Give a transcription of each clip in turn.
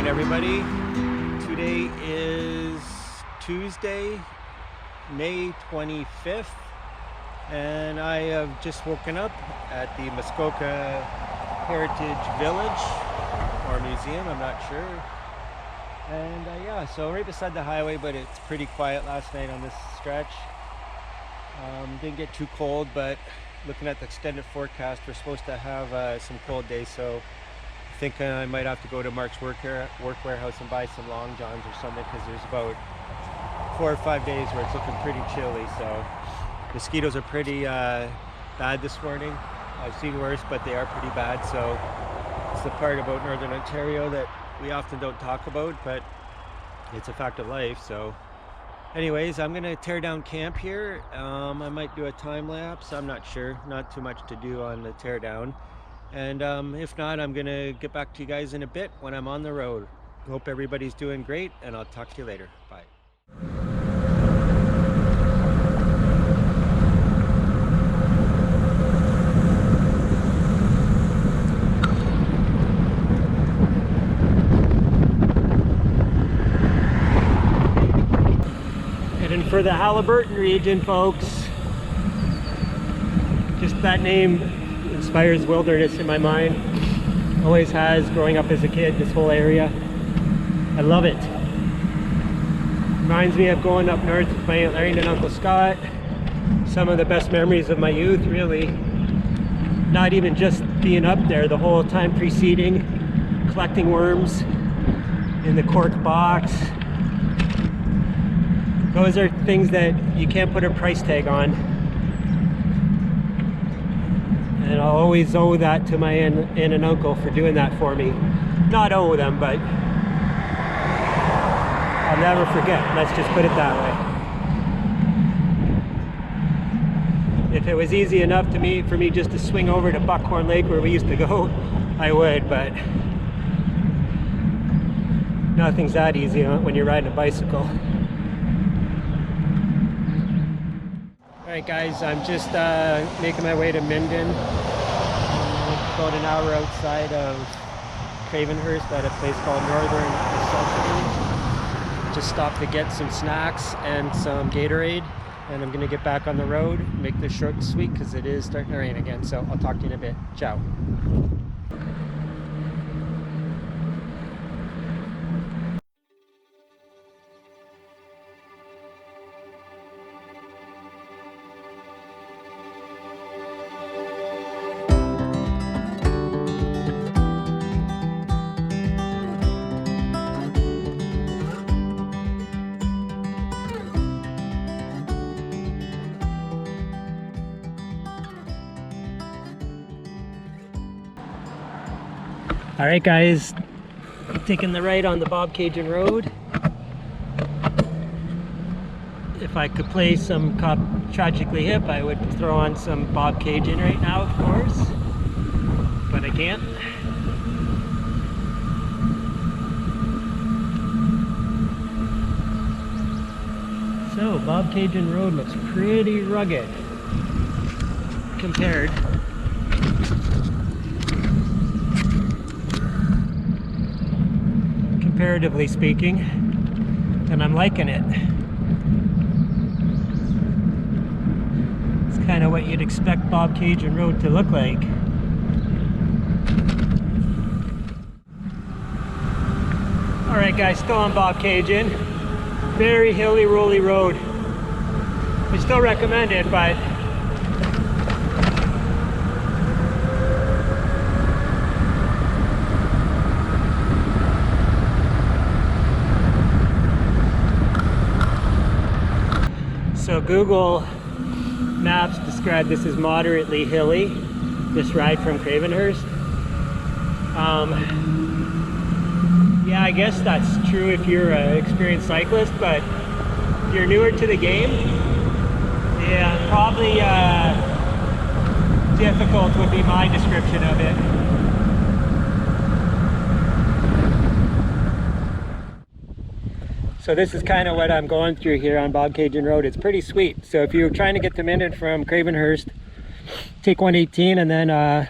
Everybody, today is Tuesday, May 25th, and I have just woken up at the Muskoka Heritage Village or Museum, I'm not sure. And yeah, so right beside the highway, but it's pretty quiet last night on this stretch. Didn't get too cold, but looking at the extended forecast, we're supposed to have some cold days, so I think I might have to go to Mark's work warehouse and buy some long johns or something, because there's about 4 or 5 days where it's looking pretty chilly. So mosquitoes are pretty bad this morning. I've seen worse, but they are pretty bad. So it's the part about Northern Ontario that we often don't talk about, but it's a fact of life. So anyways, I'm gonna tear down camp here. I might do a time lapse, I'm not sure. Not too much to do on the tear down. And if not, I'm gonna get back to you guys in a bit when I'm on the road. Hope everybody's doing great, and I'll talk to you later. Bye. Heading for the Haliburton region, folks. Just that name inspires wilderness in my mind. Always has, growing up as a kid, this whole area. I love it. Reminds me of going up north with my Aunt Larry and Uncle Scott. Some of the best memories of my youth, really. Not even just being up there, the whole time preceding, collecting worms in the cork box. Those are things that you can't put a price tag on. And I'll always owe that to my aunt and uncle for doing that for me. Not owe them, but I'll never forget. Let's just put it that way. If it was easy enough for me just to swing over to Buckhorn Lake where we used to go, I would, but nothing's that easy when you're riding a bicycle. Alright guys, I'm just making my way to Minden. About an hour outside of Cravenhurst at a place called Northern Necessities. Just stopped to get some snacks and some Gatorade, and I'm going to get back on the road, make this short and sweet because it is starting to rain again. So I'll talk to you in a bit. Ciao. All right guys, taking the right on the Bob Cajun Road. If I could play some Tragically Hip, I would throw on some Bob Cajun right now, of course, but I can't. So Bob Cajun Road looks pretty rugged compared. Comparatively speaking, and I'm liking it. It's kind of what you'd expect Bob Cajun Road to look like. Alright guys, still on Bob Cajun. Very hilly, rolly road. I still recommend it, but So Google Maps described this as moderately hilly, this ride from Cravenhurst. Yeah, I guess that's true if you're an experienced cyclist, but if you're newer to the game, yeah, probably difficult would be my description of it. So this is kind of what I'm going through here on Bobcaygeon Road. It's pretty sweet. So if you're trying to get to Minden from Cravenhurst, take 118 and then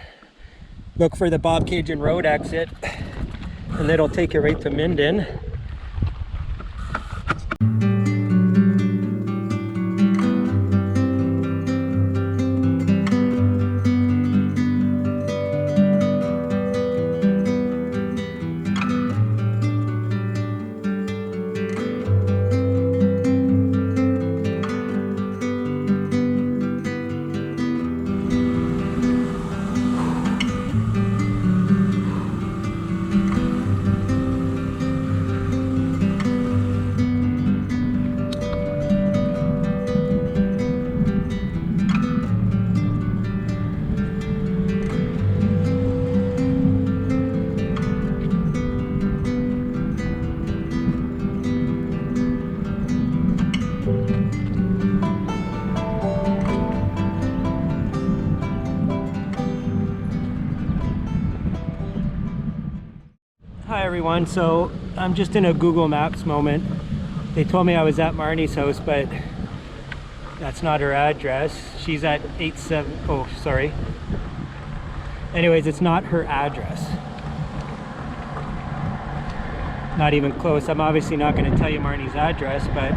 look for the Bobcaygeon Road exit, and it'll take you right to Minden. Hi everyone, so I'm just in a Google Maps moment. They told me I was at Marnie's house, but that's not her address. She's at 87, oh sorry. Anyways, it's not her address. Not even close. I'm obviously not going to tell you Marnie's address, but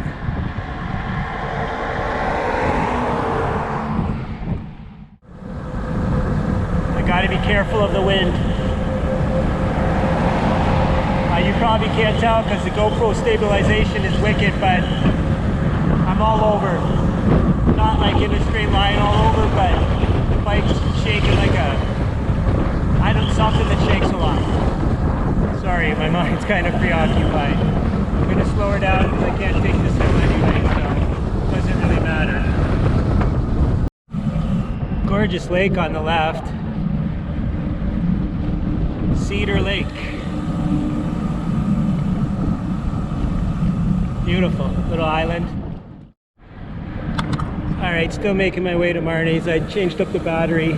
I gotta be careful of the wind. You probably can't tell because the GoPro stabilization is wicked, but I'm all over. Not like in a straight line all over, but the bike's shaking like something that shakes a lot. Sorry, my mind's kind of preoccupied. I'm going to slow her down because I can't take this hill anyway, so it doesn't really matter. Gorgeous lake on the left. Cedar Lake. Beautiful little island. All right, still making my way to Marnie's. I changed up the battery.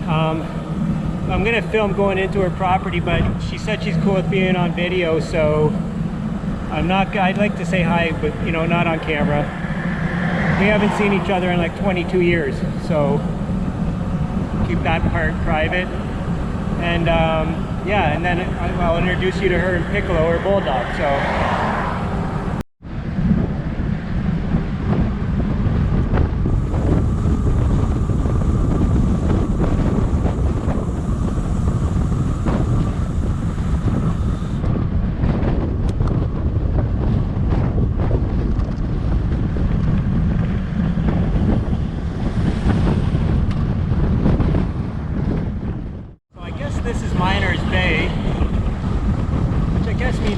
I'm gonna film going into her property, but she said she's cool with being on video, so I'd like to say hi, but you know, not on camera. We haven't seen each other in like 22 years, so keep that part private. And yeah, and then I'll introduce you to her and Piccolo, her bulldog. So.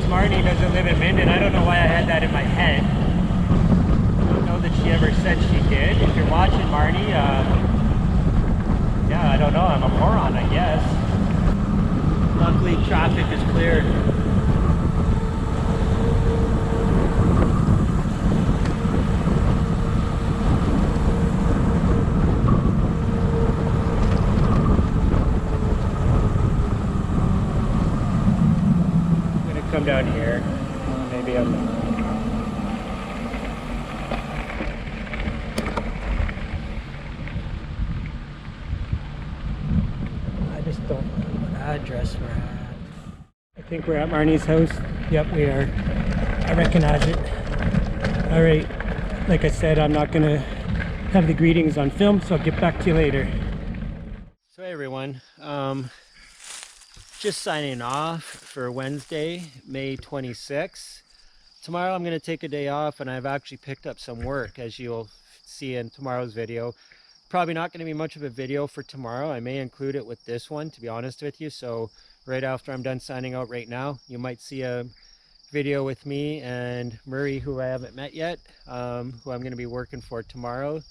Marnie doesn't live in Minden. I don't know why I had that in my head. I don't know that she ever said she did. If you're watching, Marnie, yeah, I don't know. I'm a moron, I guess. Luckily, traffic is cleared. Come down here. Maybe I'm not. I just don't know what address we're at. I think we're at Marnie's house. Yep, we are. I recognize it. All right. Like I said, I'm not gonna have the greetings on film, so I'll get back to you later. So hey everyone. Just signing off for Wednesday, May 26th. Tomorrow I'm going to take a day off, and I've actually picked up some work, as you'll see in tomorrow's video. Probably not going to be much of a video for tomorrow. I may include it with this one, to be honest with you. So right after I'm done signing out right now, you might see a video with me and Murray, who I haven't met yet, who I'm going to be working for tomorrow,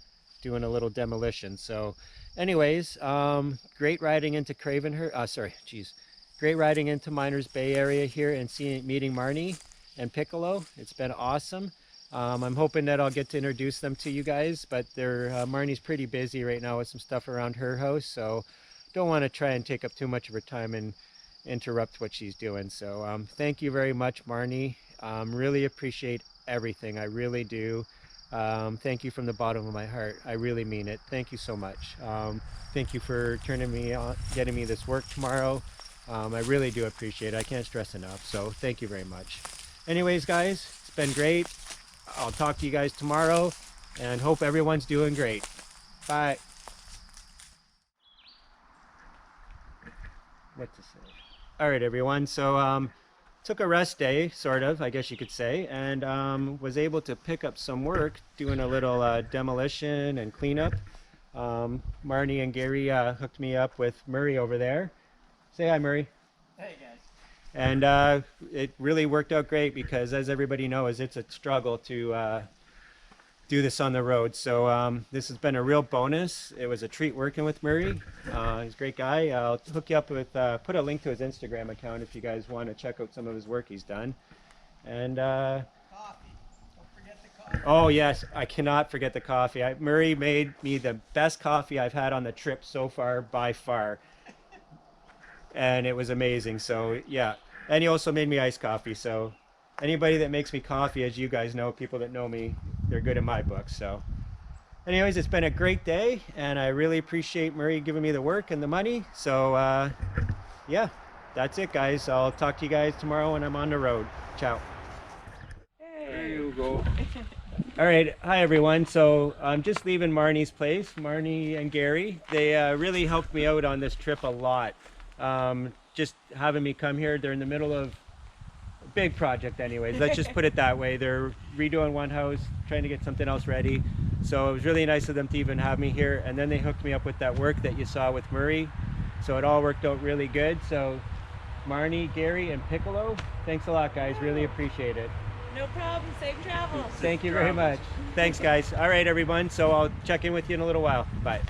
doing a little demolition. So anyways, great riding into great riding into Miners Bay area here and meeting Marnie and Piccolo. It's been awesome. I'm hoping that I'll get to introduce them to you guys, but Marnie's pretty busy right now with some stuff around her house, so don't want to try and take up too much of her time and interrupt what she's doing. So thank you very much, Marnie. Really appreciate everything. I really do. Thank you from the bottom of my heart. I really mean it. Thank you so much. Thank you for turning me on, getting me this work tomorrow. I really do appreciate it. I can't stress enough. So thank you very much. Anyways, guys, it's been great. I'll talk to you guys tomorrow and hope everyone's doing great. Bye. What to say? All right, everyone. So took a rest day, sort of, I guess you could say, and was able to pick up some work doing a little demolition and cleanup. Marnie and Gary hooked me up with Murray over there. Say hi, Murray. Hey, guys. And it really worked out great because, as everybody knows, it's a struggle to do this on the road. So this has been a real bonus. It was a treat working with Murray. He's a great guy. I'll hook you up with, put a link to his Instagram account if you guys want to check out some of his work he's done. And coffee. Don't forget the coffee. oh yes, I cannot forget the coffee. Murray made me the best coffee I've had on the trip so far, by far. And it was amazing. So yeah, and he also made me iced coffee. So anybody that makes me coffee, as you guys know, people that know me, they're good in my book. So anyways, it's been a great day and I really appreciate Murray giving me the work and the money. So yeah, that's it, guys. I'll talk to you guys tomorrow when I'm on the road. Ciao. There you go. All right, hi everyone. So I'm just leaving Marnie's place. Marnie and Gary, they really helped me out on this trip a lot. Just having me come here. They're in the middle of a big project anyways, let's just put it that way. They're redoing one house, trying to get something else ready. So it was really nice of them to even have me here, and then they hooked me up with that work that you saw with Murray. So it all worked out really good. So Marnie, Gary, and Piccolo, thanks a lot, guys. Really appreciate it. No problem. Safe travels. Thank you very much. Thanks, guys. All right, everyone. So I'll check in with you in a little while. Bye.